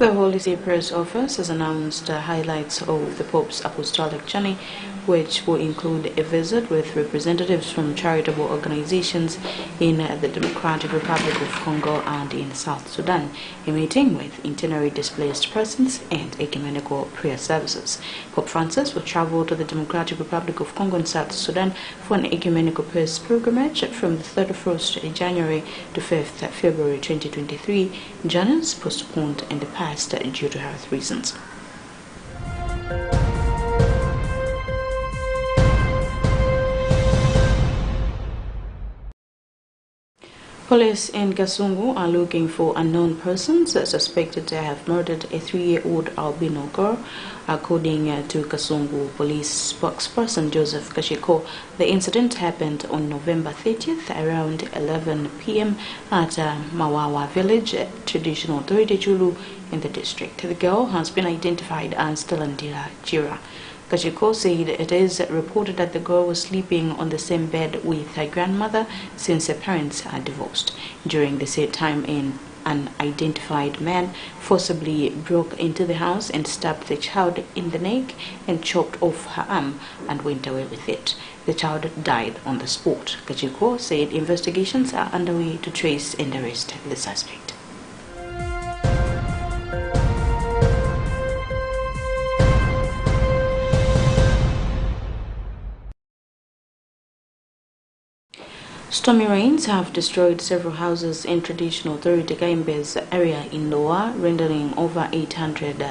The Holy See Press Office has announced highlights of the Pope's apostolic journey, which will include a visit with representatives from charitable organizations in the Democratic Republic of Congo and in South Sudan, a meeting with internally displaced persons, and ecumenical prayer services. Pope Francis will travel to the Democratic Republic of Congo and South Sudan for an ecumenical prayers pilgrimage from the 31st January to 5th February 2023, journeys postponed in the past due to health reasons. Police in Kasungu are looking for unknown persons suspected to have murdered a 3-year-old albino girl, according to Kasungu Police spokesperson Joseph Kashiko. The incident happened on November 30th around 11 p.m. at Mawawa village, traditional authority Chulu in the district. The girl has been identified as Talandira Jira. Kashiko said it is reported that the girl was sleeping on the same bed with her grandmother since her parents are divorced. During the same time, an unidentified man forcibly broke into the house and stabbed the child in the neck and chopped off her arm and went away with it. The child died on the spot. Kashiko said investigations are underway to trace and arrest the suspect. Stormy rains have destroyed several houses in traditional authority Kaimbe's area in Loa, rendering over 800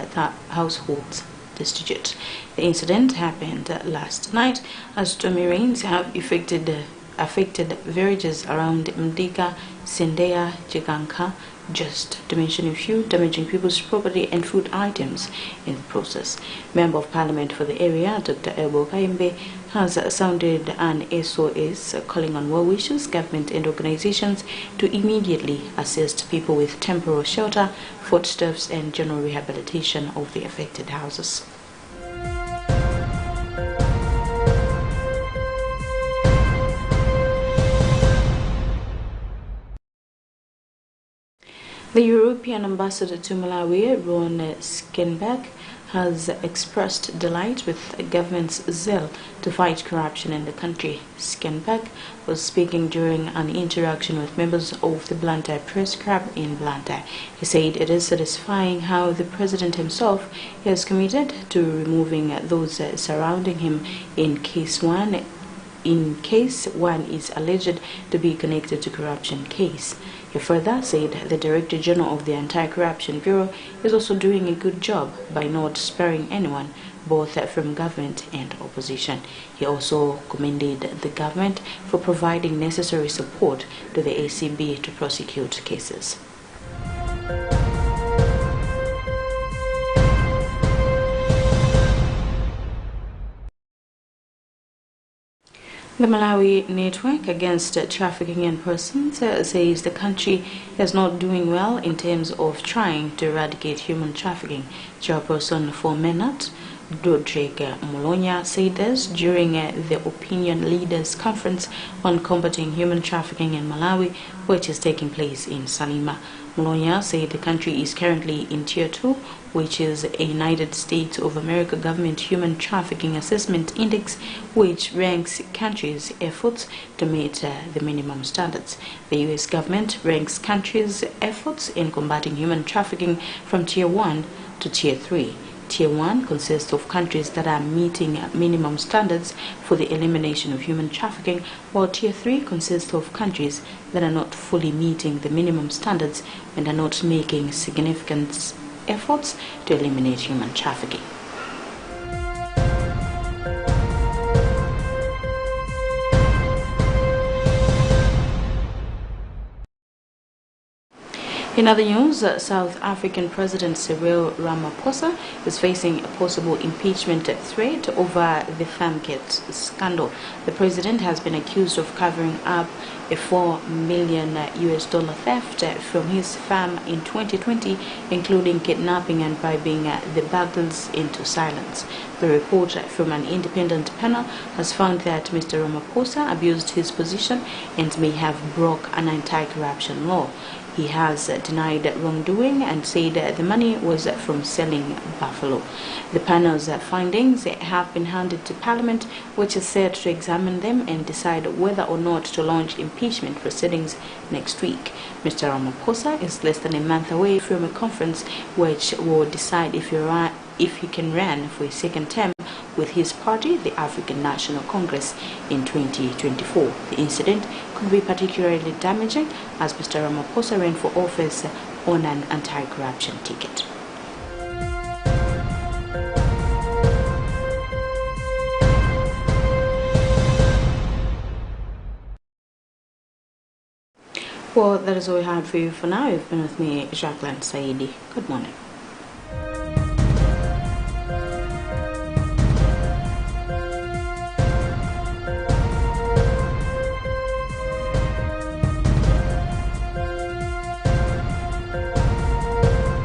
households destitute. The incident happened last night as stormy rains have affected villages around Mdika, Sendea, Jiganka, just to mention a few, damaging people's property and food items in the process. Member of Parliament for the area, Dr. Ebo Kaimbe, has sounded an SOS calling on well-wishers, government and organizations to immediately assist people with temporary shelter, foodstuffs and general rehabilitation of the affected houses. The European ambassador to Malawi, Ron Skenberg, has expressed delight with the government's zeal to fight corruption in the country. Skenberg was speaking during an interaction with members of the Luntha Press Club in Luntha. He said it is satisfying how the president himself is committed to removing those surrounding him in case one is alleged to be connected to corruption case. He further said the Director General of the Anti-Corruption Bureau is also doing a good job by not sparing anyone, both from government and opposition. He also commended the government for providing necessary support to the ACB to prosecute cases. The Malawi Network Against Trafficking in Persons says the country is not doing well in terms of trying to eradicate human trafficking. Chairperson for MENAT, Dodrek Molonya, said this during the Opinion Leaders Conference on Combating Human Trafficking in Malawi, which is taking place in Salima. Molonya said the country is currently in Tier 2, which is a United States of America Government Human Trafficking Assessment Index, which ranks countries' efforts to meet the minimum standards. The U.S. government ranks countries' efforts in combating human trafficking from Tier 1 to Tier 3. Tier 1 consists of countries that are meeting minimum standards for the elimination of human trafficking, while Tier 3 consists of countries that are not fully meeting the minimum standards and are not making significant efforts to eliminate human trafficking. In other news, South African President Cyril Ramaphosa is facing a possible impeachment threat over the Farmgate scandal. The president has been accused of covering up a $4 million theft from his farm in 2020, including kidnapping and bribing the burglars into silence. The report from an independent panel has found that Mr. Ramaphosa abused his position and may have broke an anti-corruption law. He has denied wrongdoing and said the money was from selling buffalo. The panel's findings have been handed to Parliament, which is set to examine them and decide whether or not to launch impeachment proceedings next week. Mr. Ramaphosa is less than a month away from a conference which will decide if he can run for a second term with his party, the African National Congress, in 2024. The incident could be particularly damaging as Mr. Ramaphosa ran for office on an anti-corruption ticket. Well, that is all we had for you for now. You've been with me, Jacqueline Saidi. Good morning.